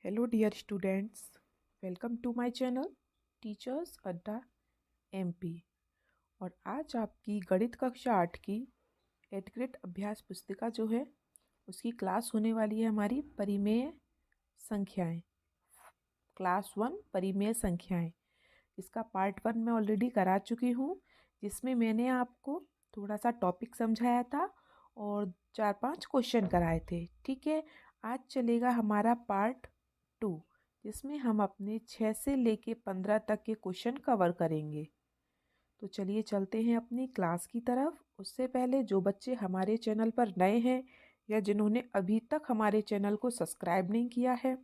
Hello dear students, welcome to my channel teachers अड्डा MP। और आज आपकी गणित कक्षा 8 की 8th ग्रेड अभ्यास पुस्तिका जो है उसकी क्लास होने वाली है हमारी परिमेय संख्याएं। क्लास 1 परिमेय संख्याएं, इसका पार्ट 1 मैं ऑलरेडी करा चुकी हूँ, जिसमें मैंने आपको थोड़ा सा टॉपिक समझाया था और 4-5 क्वेश्चन कराए थे। ठीक है, आज चलेगा हमारा पार्ट 2, जिसमें हम अपने 6 से लेके 15 तक के क्वेश्चन कवर करेंगे। तो चलिए चलते हैं अपनी क्लास की तरफ। उससे पहले जो बच्चे हमारे चैनल पर नए हैं या जिन्होंने अभी तक हमारे चैनल को सब्सक्राइब नहीं किया है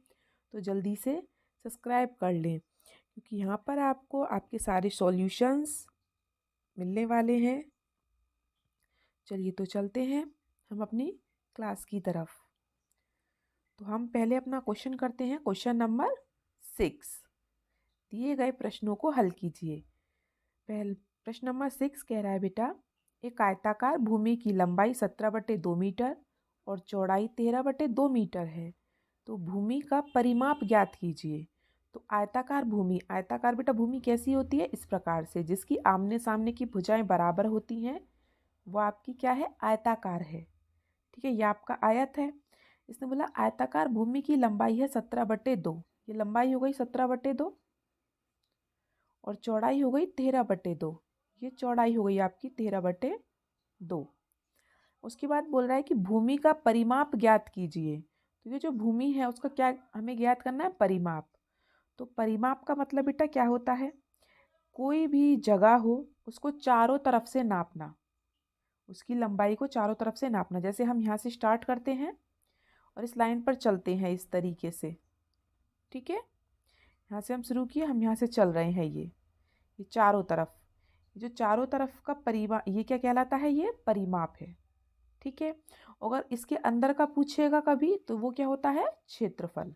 तो जल्दी से सब्सक्राइब कर लें, क्योंकि यहाँ पर आपको आपके सारे सॉल्यूशंस मिलने वाले हैं। चलिए तो चलते हैं हम अपनी क्लास की तरफ। तो हम पहले अपना क्वेश्चन करते हैं। क्वेश्चन नंबर 6, दिए गए प्रश्नों को हल कीजिए। पहले प्रश्न नंबर 6 कह रहा है बेटा, एक आयताकार भूमि की लंबाई 17/2 मीटर और चौड़ाई 13/2 मीटर है, तो भूमि का परिमाप ज्ञात कीजिए। तो आयताकार बेटा भूमि कैसी होती है? इस प्रकार से, जिसकी आमने सामने की भुजाएं बराबर होती हैं, वो आपकी क्या है? आयताकार है। ठीक है, ये आपका आयत है। इसने बोला आयताकार भूमि की लंबाई है 17/2, ये लंबाई हो गई 17/2 और चौड़ाई हो गई 13/2, ये चौड़ाई हो गई आपकी 13/2। उसके बाद बोल रहा है कि भूमि का परिमाप ज्ञात कीजिए। तो ये जो भूमि है उसका क्या हमें ज्ञात करना है? परिमाप। तो परिमाप का मतलब बेटा क्या होता है? कोई भी जगह हो उसको चारों तरफ से नापना, उसकी लंबाई को चारों तरफ से नापना। जैसे हम यहाँ से स्टार्ट करते हैं और इस लाइन पर चलते हैं इस तरीके से। ठीक है, यहाँ से हम शुरू किए, हम यहाँ से चल रहे हैं, ये चारों तरफ, जो चारों तरफ का परिमाप, ये क्या कहलाता है? ये परिमाप है। ठीक है, अगर इसके अंदर का पूछेगा कभी तो वो क्या होता है? क्षेत्रफल।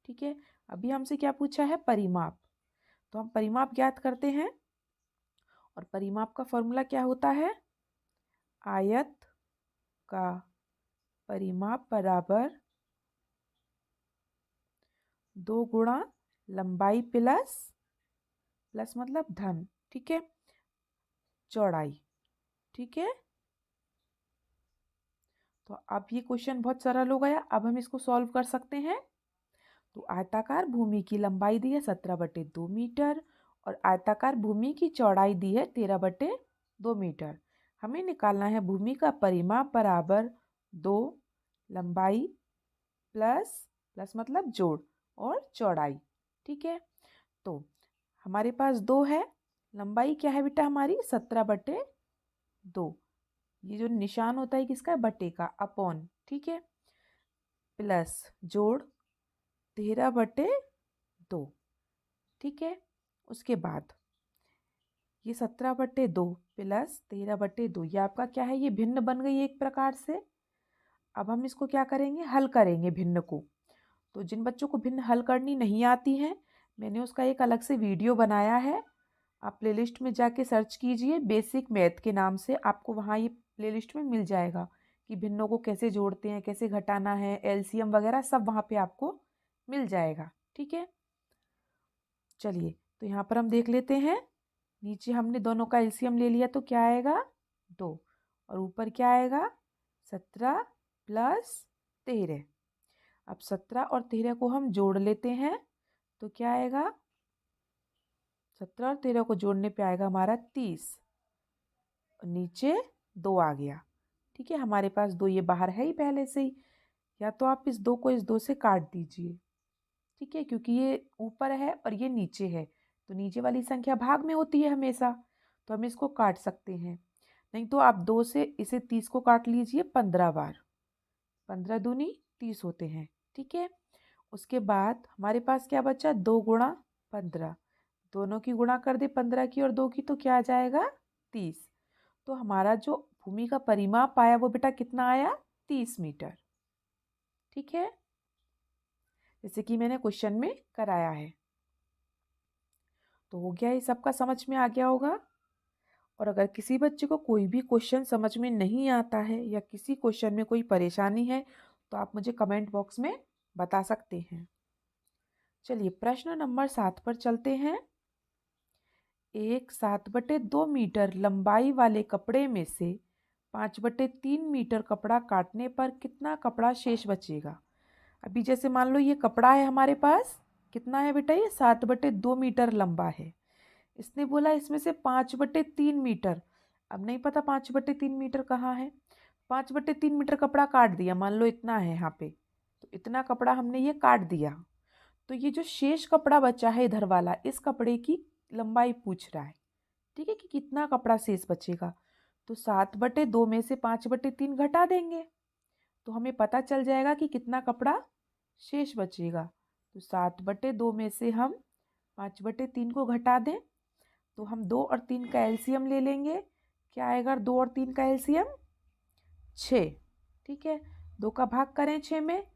ठीक है, अभी हमसे क्या पूछा है? परिमाप। तो हम परिमाप ज्ञात करते हैं और परिमाप का फॉर्मूला क्या होता है? आयत का परिमाप बराबर 2 गुणा लंबाई प्लस मतलब धन, ठीक है, चौड़ाई। ठीक है, तो अब ये क्वेश्चन बहुत सरल हो गया। अब हम इसको सॉल्व कर सकते हैं। तो आयताकार भूमि की लंबाई दी है 17/2 मीटर और आयताकार भूमि की चौड़ाई दी है 13/2 मीटर। हमें निकालना है भूमि का परिमाप बराबर 2 लंबाई प्लस मतलब जोड़ और चौड़ाई। ठीक है, तो हमारे पास 2 है, लंबाई क्या है बेटा हमारी? 17/2। ये जो निशान होता है किसका? बटे का, अपॉन। ठीक है, प्लस जोड़ 13/2। ठीक है, उसके बाद ये 17/2 प्लस 13/2, ये आपका क्या है? ये भिन्न बन गई एक प्रकार से। अब हम इसको क्या करेंगे? हल करेंगे भिन्न को। तो जिन बच्चों को भिन्न हल करनी नहीं आती है, मैंने उसका एक अलग से वीडियो बनाया है। आप प्लेलिस्ट में जाके सर्च कीजिए, बेसिक मैथ के नाम से, आपको वहाँ ये प्लेलिस्ट में मिल जाएगा कि भिन्नों को कैसे जोड़ते हैं, कैसे घटाना है, एलसीएम वगैरह सब वहाँ पे आपको मिल जाएगा। ठीक है, चलिए तो यहाँ पर हम देख लेते हैं। नीचे हमने दोनों का एलसीएम ले लिया तो क्या आएगा? 2, और ऊपर क्या आएगा? 17 प्लस 13। अब 17 और 13 को हम जोड़ लेते हैं तो क्या आएगा? 17 और 13 को जोड़ने पे आएगा हमारा 30, और नीचे 2 आ गया। ठीक है, हमारे पास 2 ये बाहर है ही पहले से ही, या तो आप इस 2 को इस 2 से काट दीजिए। ठीक है, क्योंकि ये ऊपर है और ये नीचे है, तो नीचे वाली संख्या भाग में होती है हमेशा, तो हम इसको काट सकते हैं। नहीं तो आप 2 से इसे 30 को काट लीजिए 15 बार, 15 दूनी 30 होते हैं। ठीक है, उसके बाद हमारे पास क्या बचा? 2 गुणा 15, दोनों की गुणा कर दे 15 की और 2 की, तो क्या आ जाएगा? 30। तो हमारा जो भूमि का परिमाप आया वो बेटा कितना आया? 30 मीटर। ठीक है, जैसे कि मैंने क्वेश्चन में कराया है। तो हो गया, ये सबका समझ में आ गया होगा। और अगर किसी बच्चे को कोई भी क्वेश्चन समझ में नहीं आता है या किसी क्वेश्चन में कोई परेशानी है तो आप मुझे कमेंट बॉक्स में बता सकते हैं। चलिए प्रश्न नंबर 7 पर चलते हैं। एक 7/2 मीटर लंबाई वाले कपड़े में से 5/3 मीटर कपड़ा काटने पर कितना कपड़ा शेष बचेगा। अभी जैसे मान लो ये कपड़ा है हमारे पास, कितना है बेटा, ये 7/2 मीटर लंबा है। इसने बोला इसमें से 5/3 मीटर, अब नहीं पता 5/3 मीटर कहाँ है। 5/3 मीटर कपड़ा काट दिया, मान लो इतना है यहाँ पे, तो इतना कपड़ा हमने ये काट दिया। तो ये जो शेष कपड़ा बचा है इधर वाला, इस कपड़े की लंबाई पूछ रहा है। ठीक है, कि कितना कपड़ा शेष बचेगा। तो 7/2 में से 5/3 घटा देंगे तो हमें पता चल जाएगा कि कितना कपड़ा शेष बचेगा। तो 7/2 में से हम 5/3 को घटा दें तो हम 2 और 3 का एलसीएम ले लेंगे। क्या आएगा 2 और 3 का एलसीएम? 6। ठीक है, 2 का भाग करें 6 में,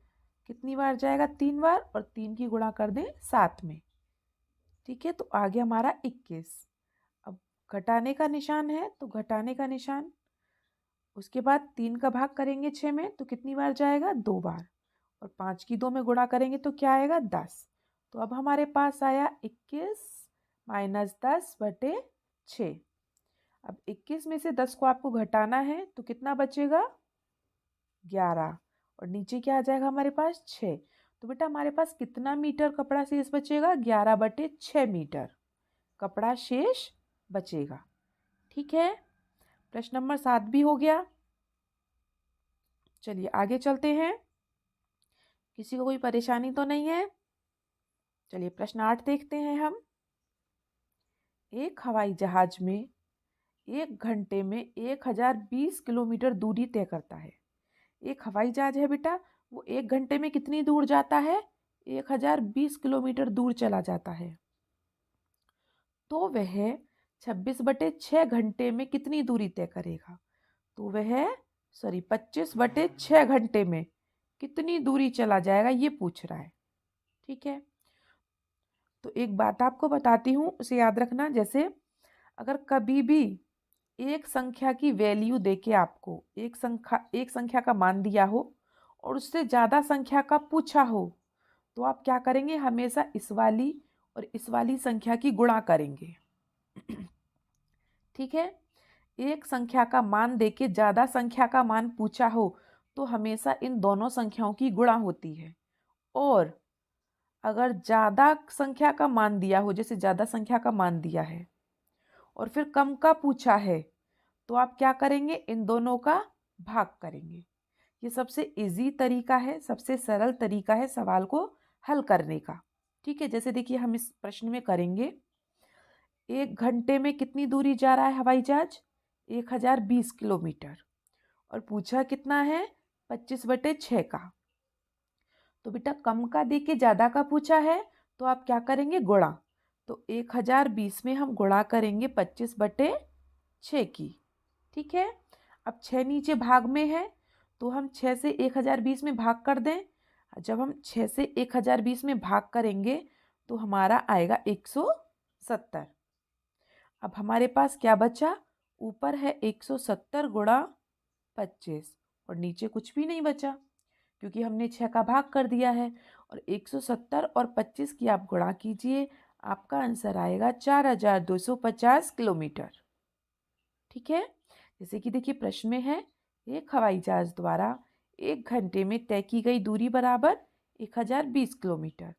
कितनी बार जाएगा? 3 बार, और 3 की गुणा कर दें 7 में। ठीक है, तो आ गया हमारा 21। अब घटाने का निशान है तो घटाने का निशान, उसके बाद 3 का भाग करेंगे 6 में तो कितनी बार जाएगा? 2 बार, और 5 की 2 में गुणा करेंगे तो क्या आएगा? 10। तो अब हमारे पास आया 21 माइनस 10/6। अब 21 में से 10 को आपको घटाना है तो कितना बचेगा? 11, और नीचे क्या आ जाएगा हमारे पास? 6। तो बेटा हमारे पास कितना मीटर कपड़ा शेष बचेगा? 11/6 मीटर कपड़ा शेष बचेगा। ठीक है, प्रश्न नंबर 7 भी हो गया। चलिए आगे चलते हैं। किसी को कोई परेशानी तो नहीं है? चलिए प्रश्न 8 देखते हैं हम। एक हवाई जहाज में 1 घंटे में 1020 किलोमीटर दूरी तय करता है। एक हवाई जहाज है बेटा, वो 1 घंटे में कितनी दूर जाता है? 1020 किलोमीटर दूर चला जाता है। तो वह 26/6 घंटे में कितनी दूरी तय करेगा? तो वह 25/6 घंटे में कितनी दूरी चला जाएगा, ये पूछ रहा है। ठीक है, तो एक बात आपको बताती हूँ, उसे याद रखना। जैसे अगर कभी भी एक संख्या की वैल्यू देके आपको एक संख्या का मान दिया हो और उससे ज़्यादा संख्या का पूछा हो, तो आप क्या करेंगे? हमेशा इस वाली और इस वाली संख्या की गुणा करेंगे। ठीक है, एक संख्या का मान देके ज़्यादा संख्या का मान पूछा हो तो हमेशा इन दोनों संख्याओं की गुणा होती है। और अगर ज़्यादा संख्या का मान दिया हो, जैसे ज़्यादा संख्या का मान दिया है और फिर कम का पूछा है, तो आप क्या करेंगे? इन दोनों का भाग करेंगे। ये सबसे इजी तरीका है, सबसे सरल तरीका है सवाल को हल करने का। ठीक है, जैसे देखिए हम इस प्रश्न में करेंगे, 1 घंटे में कितनी दूरी जा रहा है हवाई जहाज? 1020 किलोमीटर, और पूछा कितना है? 25/6 का। तो बेटा कम का दे के ज़्यादा का पूछा है तो आप क्या करेंगे? गुणा। तो 1020 में हम गुणा करेंगे 25/6 की। ठीक है, अब 6 नीचे भाग में है तो हम 6 से 1020 में भाग कर दें। जब हम 6 से 1020 में भाग करेंगे तो हमारा आएगा 170। अब हमारे पास क्या बचा? ऊपर है 170 गुणा 25 और नीचे कुछ भी नहीं बचा क्योंकि हमने 6 का भाग कर दिया है। और 170 और 25 की आप गुणा कीजिए, आपका आंसर आएगा 4250 किलोमीटर। ठीक है, जैसे कि देखिए प्रश्न में है, एक हवाई जहाज द्वारा 1 घंटे में तय की गई दूरी बराबर 1020 किलोमीटर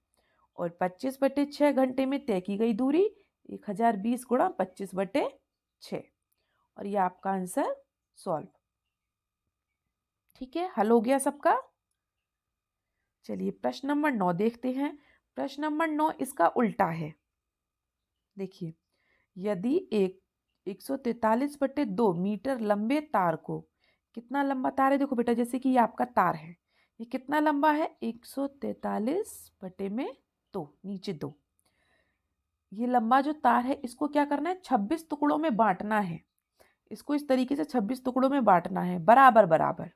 और 25/6 घंटे में तय की गई दूरी 1020 गुणा 25/6, और ये आपका आंसर सॉल्व। ठीक है, हल हो गया सबका। चलिए प्रश्न नंबर 9 देखते हैं। प्रश्न नंबर 9 इसका उल्टा है। देखिए, यदि एक 143/2 मीटर लंबे तार को, कितना लंबा तार है? देखो बेटा, जैसे कि ये आपका तार है, ये कितना लंबा है? 143/2, नीचे 2। ये लंबा जो तार है इसको क्या करना है? 26 टुकड़ों में बांटना है। इसको इस तरीके से 26 टुकड़ों में बांटना है, बराबर बराबर।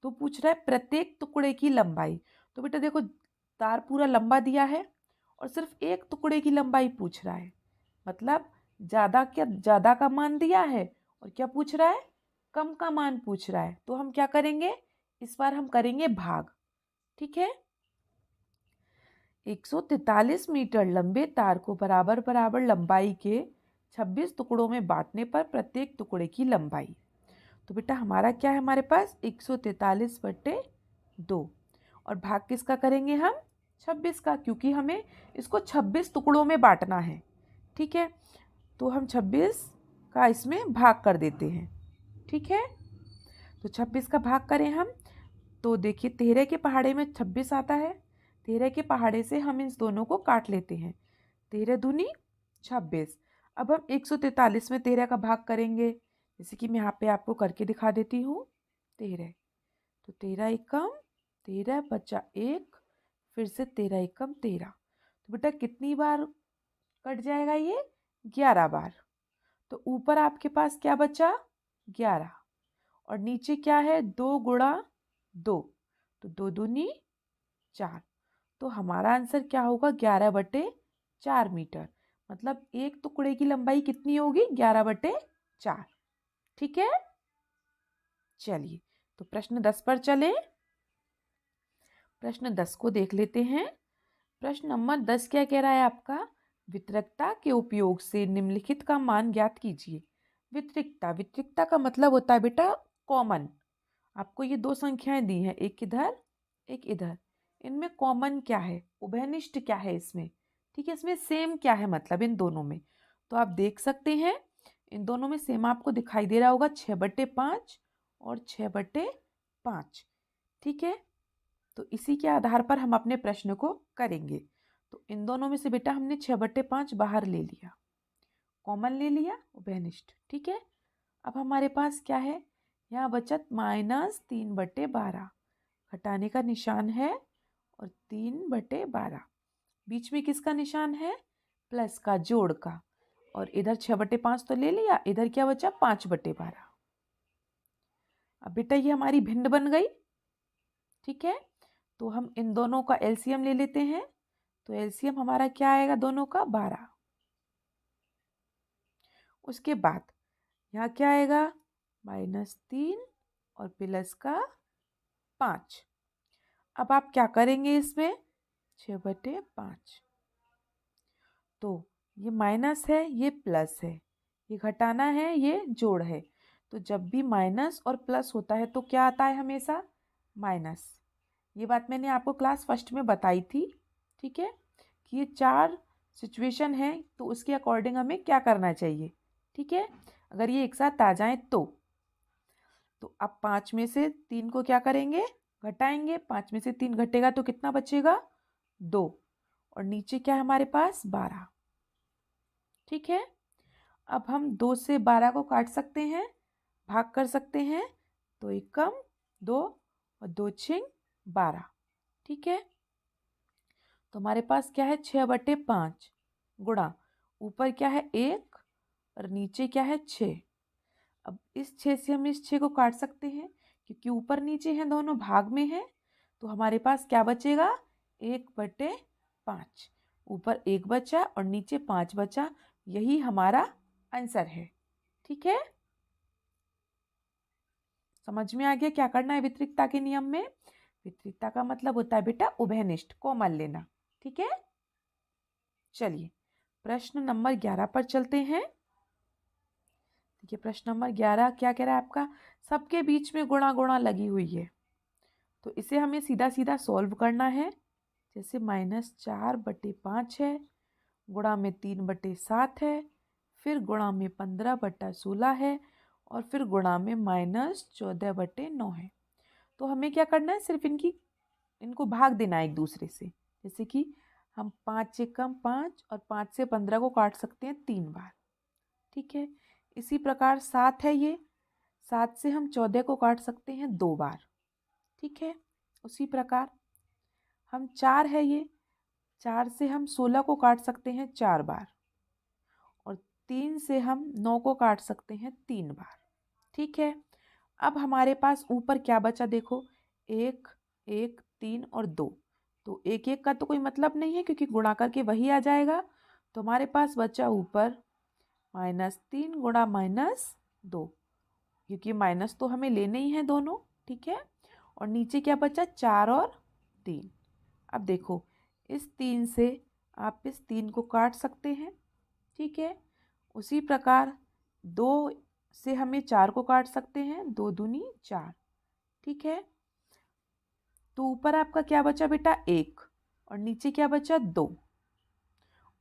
तो पूछ रहा है प्रत्येक टुकड़े की लंबाई। तो बेटा देखो, तार पूरा लंबा दिया है और सिर्फ एक टुकड़े की लंबाई पूछ रहा है, मतलब ज़्यादा का मान दिया है और क्या पूछ रहा है? कम का मान पूछ रहा है। तो हम क्या करेंगे? इस बार हम करेंगे भाग। ठीक है, 143 मीटर लंबे तार को बराबर बराबर लंबाई के 26 टुकड़ों में बांटने पर प्रत्येक टुकड़े की लंबाई। तो बेटा हमारा क्या है, हमारे पास 143/2 और भाग किसका करेंगे हम, 26 का, क्योंकि हमें इसको 26 टुकड़ों में बांटना है। ठीक है, तो हम 26 का इसमें भाग कर देते हैं। ठीक है, तो 26 का भाग करें हम, तो देखिए 13 के पहाड़े में 26 आता है। 13 के पहाड़े से हम इन दोनों को काट लेते हैं। 13 दूनी 26। अब हम 143 में 13 का भाग करेंगे, जैसे कि मैं यहाँ पे आपको करके दिखा देती हूँ। 13, तो 13 एकम 13 बचा 1, फिर से 13 एकम 13। तो बेटा कितनी बार कट जाएगा ये, 11 बार। तो ऊपर आपके पास क्या बचा, 11, और नीचे क्या है, 2 गुणा 2, तो 2 दूनी 4। तो हमारा आंसर क्या होगा, 11/4 मीटर। मतलब एक टुकड़े की लंबाई कितनी होगी, 11/4। ठीक है, चलिए तो प्रश्न 10 पर चलें। प्रश्न 10 को देख लेते हैं। प्रश्न नंबर 10 क्या कह रहा है आपका, वितरिकता के उपयोग से निम्नलिखित का मान ज्ञात कीजिए। वितरिकता, वितरिकता का मतलब होता है बेटा कॉमन। आपको ये दो संख्याएं दी हैं, एक इधर एक इधर, इनमें कॉमन क्या है, उभयनिष्ठ क्या है इसमें। ठीक है, इसमें सेम क्या है, मतलब इन दोनों में। तो आप देख सकते हैं इन दोनों में सेम आपको दिखाई दे रहा होगा, 6/5 और 6/5। ठीक है, तो इसी के आधार पर हम अपने प्रश्न को करेंगे। तो इन दोनों में से बेटा हमने 6/5 बाहर ले लिया, कॉमन ले लिया, उभयनिष्ठ। ठीक है, अब हमारे पास क्या है, यहाँ बचत -3/12, घटाने का निशान है, और 3/12, बीच में किसका निशान है, प्लस का, जोड़ का, और इधर 6/5 तो ले लिया, इधर क्या बचा, 5/12। अब बेटा ये हमारी भिन्न बन गई। ठीक है, तो हम इन दोनों का एलसीएम ले लेते हैं। तो एलसीएम हमारा क्या आएगा, दोनों का 12। उसके बाद यहाँ क्या आएगा, -3 और प्लस का 5। अब आप क्या करेंगे इसमें, 6/5, तो ये माइनस है, ये प्लस है, ये घटाना है, ये जोड़ है। तो जब भी माइनस और प्लस होता है तो क्या आता है, हमेशा माइनस। ये बात मैंने आपको क्लास फर्स्ट में बताई थी। ठीक है, कि ये 4 सिचुएशन है, तो उसके अकॉर्डिंग हमें क्या करना चाहिए। ठीक है, अगर ये एक साथ आ जाएं तो अब 5 में से 3 को क्या करेंगे, घटाएंगे। 5 में से 3 घटेगा तो कितना बचेगा, 2, और नीचे क्या है हमारे पास, 12। ठीक है, अब हम 2 से 12 को काट सकते हैं, भाग कर सकते हैं। तो 1 कम 2 और 2 6 12। ठीक है, तो हमारे पास क्या है, 6/5 गुणा, ऊपर क्या है 1 और नीचे क्या है 6। अब इस 6 से हम इस 6 को काट सकते हैं, क्योंकि ऊपर नीचे हैं, दोनों भाग में हैं। तो हमारे पास क्या बचेगा, 1/5। ऊपर 1 बचा और नीचे 5 बचा, यही हमारा आंसर है। ठीक है, समझ में आ गया क्या करना है वितरिकता के नियम में। वितरिकता का मतलब होता है बेटा उभयनिष्ठ, कॉमन लेना। ठीक है, चलिए प्रश्न नंबर 11 पर चलते हैं। देखिए प्रश्न नंबर 11 क्या कह रहा है आपका, सबके बीच में गुणा गुणा लगी हुई है। तो इसे हमें सीधा सीधा सॉल्व करना है। जैसे -4/5 है, गुणा में 3/7 है, फिर गुणा में 15/16 है, और फिर गुणा में -14/9 है। तो हमें क्या करना है, सिर्फ इनको भाग देना है एक दूसरे से। जैसे कि हम 5 एकम 5 और 5 से 15 को काट सकते हैं 3 बार। ठीक है, इसी प्रकार 7 है, ये 7 से हम 14 को काट सकते हैं 2 बार। ठीक है, उसी प्रकार हम 4 है, ये 4 से हम 16 को काट सकते हैं 4 बार, और 3 से हम 9 को काट सकते हैं 3 बार। ठीक है, अब हमारे पास ऊपर क्या बचा, देखो 1 1 3 और 2। तो 1 1 का तो कोई मतलब नहीं है, क्योंकि गुणा करके वही आ जाएगा। तो हमारे पास बचा ऊपर -3 गुणा -2, क्योंकि माइनस तो हमें लेने ही है दोनों। ठीक है, और नीचे क्या बचा, 4 और 3। अब देखो इस 3 से आप इस 3 को काट सकते हैं, ठीक है। उसी प्रकार 2 से हमें 4 को काट सकते हैं, 2 दूनी 4, ठीक है। तो ऊपर आपका क्या बचा बेटा 1 और नीचे क्या बचा 2,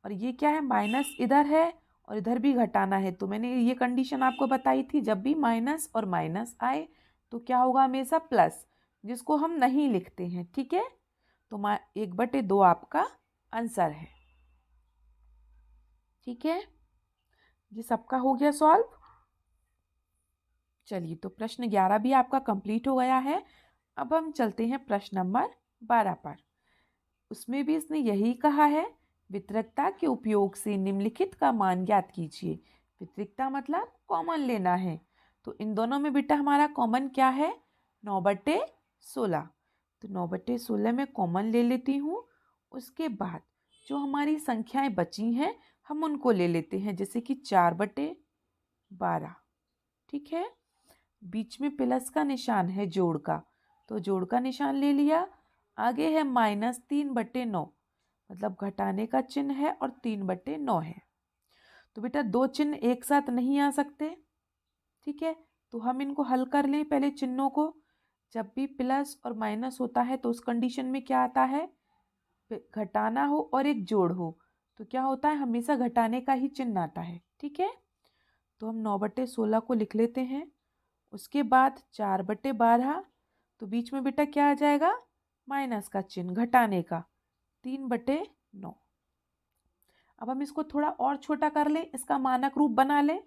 और ये क्या है माइनस इधर है और इधर भी घटाना है। तो मैंने ये कंडीशन आपको बताई थी, जब भी माइनस और माइनस आए तो क्या होगा हमेशा प्लस, जिसको हम नहीं लिखते हैं, ठीक है। तो 1/2 आपका आंसर है, ठीक है। ये सबका हो गया सॉल्व। चलिए, तो प्रश्न 11 भी आपका कंप्लीट हो गया है। अब हम चलते हैं प्रश्न नंबर 12 पर। उसमें भी इसने यही कहा है, वितरकता के उपयोग से निम्नलिखित का मान ज्ञात कीजिए। वितरकता मतलब कॉमन लेना है। तो इन दोनों में बेटा हमारा कॉमन क्या है, 9/16। तो 9/16 में कॉमन ले लेती हूँ। उसके बाद जो हमारी संख्याएं बची हैं हम उनको ले लेते हैं, जैसे कि 4/12, ठीक है। बीच में प्लस का निशान है जोड़ का, तो जोड़ का निशान ले लिया। आगे है -3/9, मतलब घटाने का चिन्ह है और 3/9 है। तो बेटा 2 चिन्ह एक साथ नहीं आ सकते, ठीक है। तो हम इनको हल कर लें पहले चिन्हों को। जब भी प्लस और माइनस होता है तो उस कंडीशन में क्या आता है, घटाना हो और एक जोड़ हो तो क्या होता है, हमेशा घटाने का ही चिन्ह आता है, ठीक है। तो हम 9/16 को लिख लेते हैं। उसके बाद 4/12, तो बीच में बेटा क्या आ जाएगा, माइनस का चिन्ह घटाने का, 3/9। अब हम इसको थोड़ा और छोटा कर लें, इसका मानक रूप बना लें,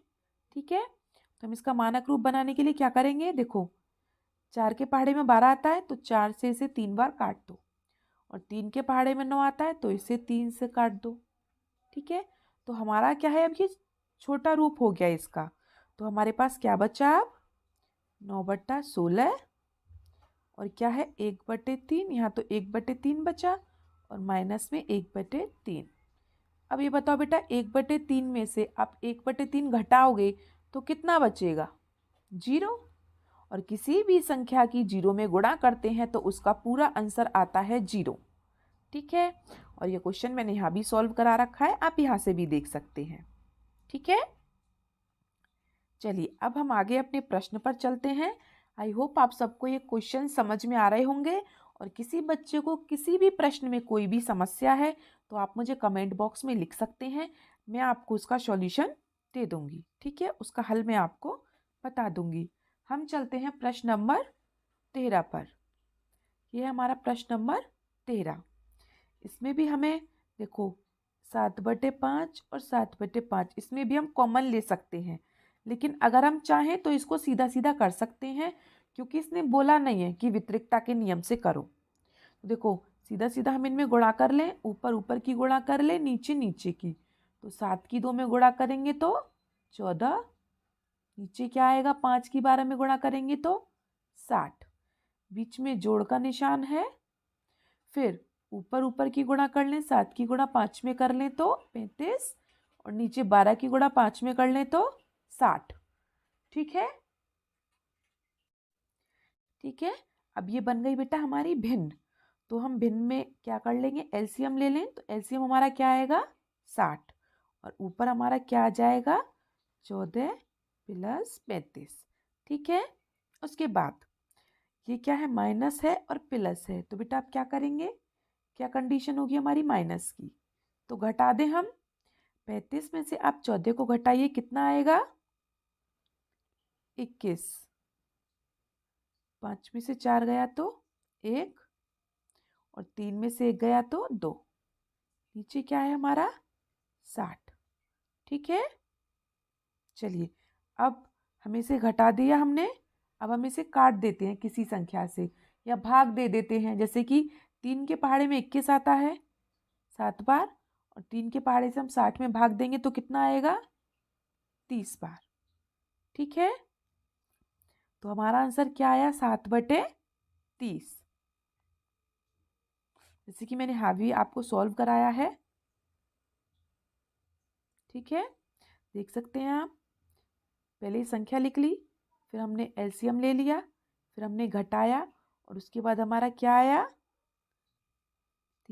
ठीक है। तो हम इसका मानक रूप बनाने के लिए क्या करेंगे, देखो 4 के पहाड़े में 12 आता है तो 4 से इसे 3 बार काट दो, और 3 के पहाड़े में 9 आता है तो इसे 3 से काट दो, ठीक है। तो हमारा क्या है, अब ये छोटा रूप हो गया इसका। तो हमारे पास क्या बचा अब, 9/16, और क्या है 1/3, यहाँ तो 1/3 बचा और माइनस में 1/3। अब ये बताओ बेटा 1/3 में से आप 1/3 घटाओगे तो कितना बचेगा, 0। और किसी भी संख्या की 0 में गुणा करते हैं तो उसका पूरा आंसर आता है 0, ठीक है। और ये क्वेश्चन मैंने यहाँ भी सॉल्व करा रखा है, आप यहाँ से भी देख सकते हैं, ठीक है। चलिए, अब हम आगे अपने प्रश्न पर चलते हैं। आई होप आप सबको ये क्वेश्चन समझ में आ रहे होंगे, और किसी बच्चे को किसी भी प्रश्न में कोई भी समस्या है तो आप मुझे कमेंट बॉक्स में लिख सकते हैं, मैं आपको उसका सॉल्यूशन दे दूंगी, ठीक है। उसका हल मैं आपको बता दूंगी। हम चलते हैं प्रश्न नंबर 13 पर। यह है हमारा प्रश्न नंबर 13। इसमें भी हमें देखो 7/5 और 7/5, इसमें भी हम कॉमन ले सकते हैं, लेकिन अगर हम चाहें तो इसको सीधा सीधा कर सकते हैं, क्योंकि इसने बोला नहीं है कि वितरिकता के नियम से करो। तो देखो सीधा सीधा हम इनमें गुणा कर लें, ऊपर ऊपर की गुणा कर लें, नीचे नीचे की। तो 7 की 2 में गुणा करेंगे तो 14, नीचे क्या आएगा 5 की 12 में गुणा करेंगे तो 60, बीच में जोड़ का निशान है। फिर ऊपर ऊपर की गुणा कर लें, 7 की गुणा 5 में कर लें तो 35, और नीचे 12 की गुणा 5 में कर लें तो 60, ठीक है। ठीक है, अब ये बन गई बेटा हमारी भिन्न। तो हम भिन्न में क्या कर लेंगे, एलसीएम ले लें। तो एलसीएम हमारा क्या आएगा 60, और ऊपर हमारा क्या आ जाएगा 14 + 35, ठीक है। उसके बाद ये क्या है, माइनस है और प्लस है, तो बेटा आप क्या करेंगे, क्या कंडीशन होगी हमारी माइनस की, तो घटा दें हम। 35 में से आप 14 को घटाइए, कितना आएगा 21, 5 में से 4 गया तो 1, और 3 में से 1 गया तो 2, नीचे क्या है हमारा 60, ठीक है। चलिए, अब हमें इसे घटा दिया हमने। अब हम इसे काट देते हैं किसी संख्या से, या भाग दे देते हैं, जैसे कि 3 के पहाड़े में 21 आता है 7 बार, और 3 के पहाड़े से हम 60 में भाग देंगे तो कितना आएगा 30 बार, ठीक है। तो हमारा आंसर क्या आया 7/30, जैसे कि मैंने हावी आपको सॉल्व कराया है, ठीक है। देख सकते हैं आप, पहले संख्या लिख ली, फिर हमने एलसीएम ले लिया, फिर हमने घटाया, और उसके बाद हमारा क्या आया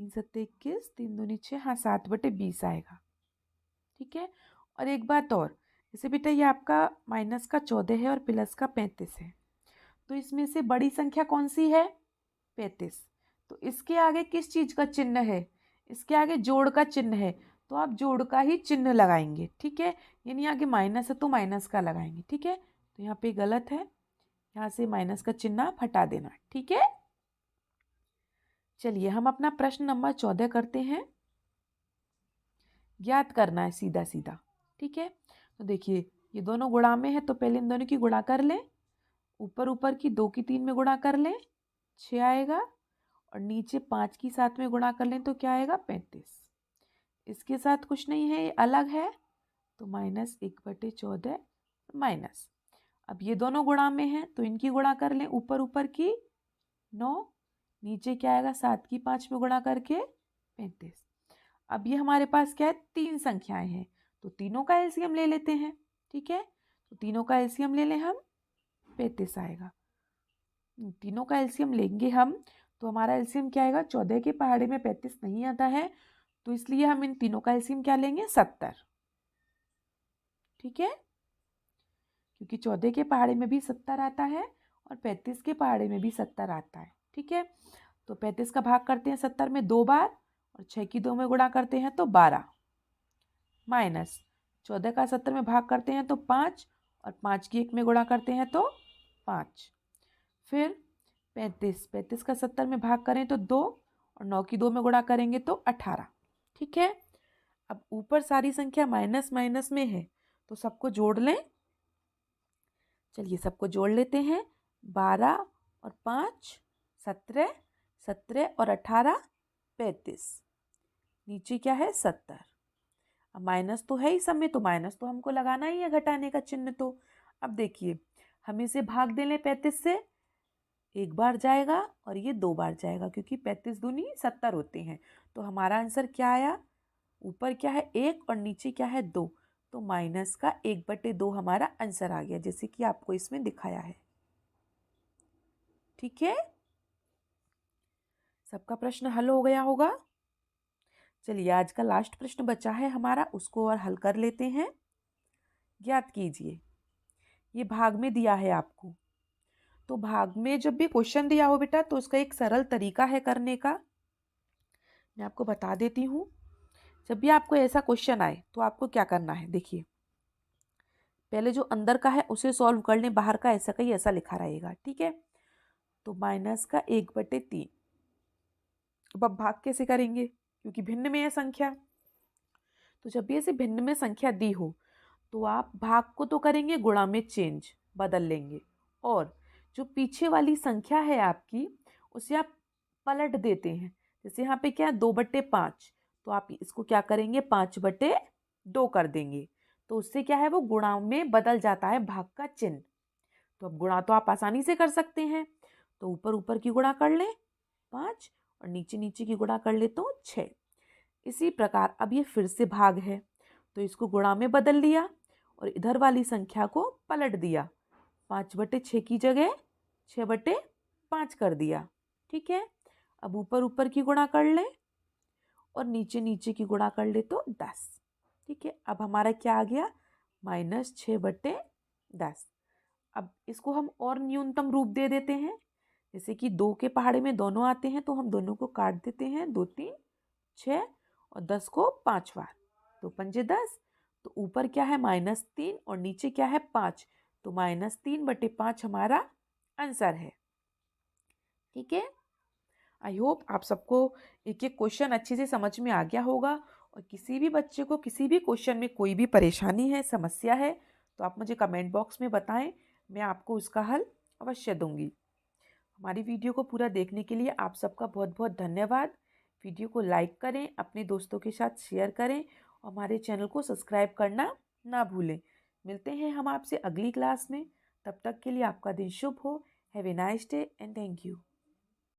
3 7 21, 3 दूनी 6, हाँ 7/20 आएगा। ठीक है। और एक बात और, जैसे बेटा ये आपका माइनस का 14 है और प्लस का 35 है, तो इसमें से बड़ी संख्या कौन सी है? 35। तो इसके आगे किस चीज का चिन्ह है? इसके आगे जोड़ का चिन्ह है, तो आप जोड़ का ही चिन्ह लगाएंगे। ठीक है, यानी आगे माइनस है तो माइनस का लगाएंगे। ठीक है, तो यहाँ पे गलत है, यहाँ से माइनस का चिन्ह आप हटा देना। ठीक है, चलिए हम अपना प्रश्न नंबर 14 करते हैं। ज्ञात करना है सीधा सीधा। ठीक है, तो देखिए ये दोनों गुणा में है, तो पहले इन दोनों की गुणा कर लें। ऊपर ऊपर की 2 की 3 में गुणा कर लें, 6 आएगा। और नीचे 5 की 7 में गुणा कर लें तो क्या आएगा? 35। इसके साथ कुछ नहीं है, ये अलग है, तो -1/14 माइनस। अब ये दोनों गुणा में है तो इनकी गुणा कर लें। ऊपर ऊपर की 9, नीचे क्या आएगा? 7 की 5 में गुणा करके 35। अब ये हमारे पास क्या है? 3 संख्याएं हैं, तो तीनों का एलसीएम ले लेते हैं। ठीक है, तो तीनों का एलसीएम ले लें हम, 35 आएगा। तीनों का एलसीएम लेंगे हम, तो हमारा एलसीएम क्या आएगा? 14 के पहाड़े में 35 नहीं आता है, तो इसलिए हम इन तीनों का एलसीएम क्या लेंगे? 70। ठीक है, क्योंकि 14 के पहाड़े में भी 70 आता है और 35 के पहाड़े में भी 70 आता है। ठीक है, तो 35 का भाग करते हैं 70 में 2 बार, और 6 की 2 में गुणा करते हैं तो 12, माइनस 14 का 70 में भाग करते हैं तो 5, और 5 की 1 में गुणा करते हैं तो 5। फिर 35 का 70 में भाग करें तो 2, और 9 की 2 में गुणा करेंगे तो 18। ठीक है, अब ऊपर सारी संख्या माइनस माइनस में है, तो सबको जोड़ लें। चलिए सबको जोड़ लेते हैं। 12 और 5 17, 17 और 18 35, नीचे क्या है? 70। अब माइनस तो है ही सब में, तो माइनस तो हमको लगाना ही है, घटाने का चिन्ह। तो अब देखिए हम इसे भाग दे लें 35 से, एक बार जाएगा और ये 2 बार जाएगा, क्योंकि 35 दूनी 70 होते हैं। तो हमारा आंसर क्या आया? ऊपर क्या है? 1 और नीचे क्या है? 2, तो माइनस का 1/2 हमारा आंसर आ गया, जैसे कि आपको इसमें दिखाया है। ठीक है, सबका प्रश्न हल हो गया होगा। चलिए आज का लास्ट प्रश्न बचा है हमारा, उसको और हल कर लेते हैं। ज्ञात कीजिए, ये भाग में दिया है आपको, तो भाग में जब भी क्वेश्चन दिया हो बेटा, तो उसका एक सरल तरीका है करने का, मैं आपको बता देती हूँ। जब भी आपको ऐसा क्वेश्चन आए तो आपको क्या करना है? देखिए पहले जो अंदर का है उसे सॉल्व कर लें, बाहर का ऐसा का ही ऐसा लिखा रहेगा। ठीक है, तो माइनस का 1/3। अब भाग कैसे करेंगे? क्योंकि भिन्न में है संख्या, तो जब भी ऐसे भिन्न में संख्या दी हो तो आप भाग को तो करेंगे, गुणा में चेंज बदल लेंगे, और जो पीछे वाली संख्या है आपकी उसे आप पलट देते हैं। जैसे यहाँ पे क्या है? 2/5, तो आप इसको क्या करेंगे? 5/2 कर देंगे, तो उससे क्या है? वो गुणा में बदल जाता है भाग का चिन्ह। तो अब गुणा तो आप आसानी से कर सकते हैं, तो ऊपर ऊपर की गुणा कर लें 5, और नीचे नीचे की गुणा कर ले तो 6। इसी प्रकार अब ये फिर से भाग है, तो इसको गुणा में बदल दिया और इधर वाली संख्या को पलट दिया, 5/6 की जगह 6/5 कर दिया। ठीक है, अब ऊपर ऊपर की गुणा कर ले और नीचे नीचे की गुणा कर ले तो 10। ठीक है, अब हमारा क्या आ गया? -6/10। अब इसको हम और न्यूनतम रूप दे देते हैं, जैसे कि 2 के पहाड़े में दोनों आते हैं, तो हम दोनों को काट देते हैं, 2 3 6, और 10 को 5 बार, तो 5 10। तो ऊपर क्या है? -3, और नीचे क्या है? 5, तो -3/5 हमारा आंसर है। ठीक है, आई होप आप सबको एक एक क्वेश्चन अच्छे से समझ में आ गया होगा, और किसी भी बच्चे को किसी भी क्वेश्चन में कोई भी परेशानी है, समस्या है, तो आप मुझे कमेंट बॉक्स में बताएं, मैं आपको उसका हल अवश्य दूंगी। हमारी वीडियो को पूरा देखने के लिए आप सबका बहुत बहुत धन्यवाद। वीडियो को लाइक करें, अपने दोस्तों के साथ शेयर करें, और हमारे चैनल को सब्सक्राइब करना ना भूलें। मिलते हैं हम आपसे अगली क्लास में, तब तक के लिए आपका दिन शुभ हो। Have a nice day and thank you.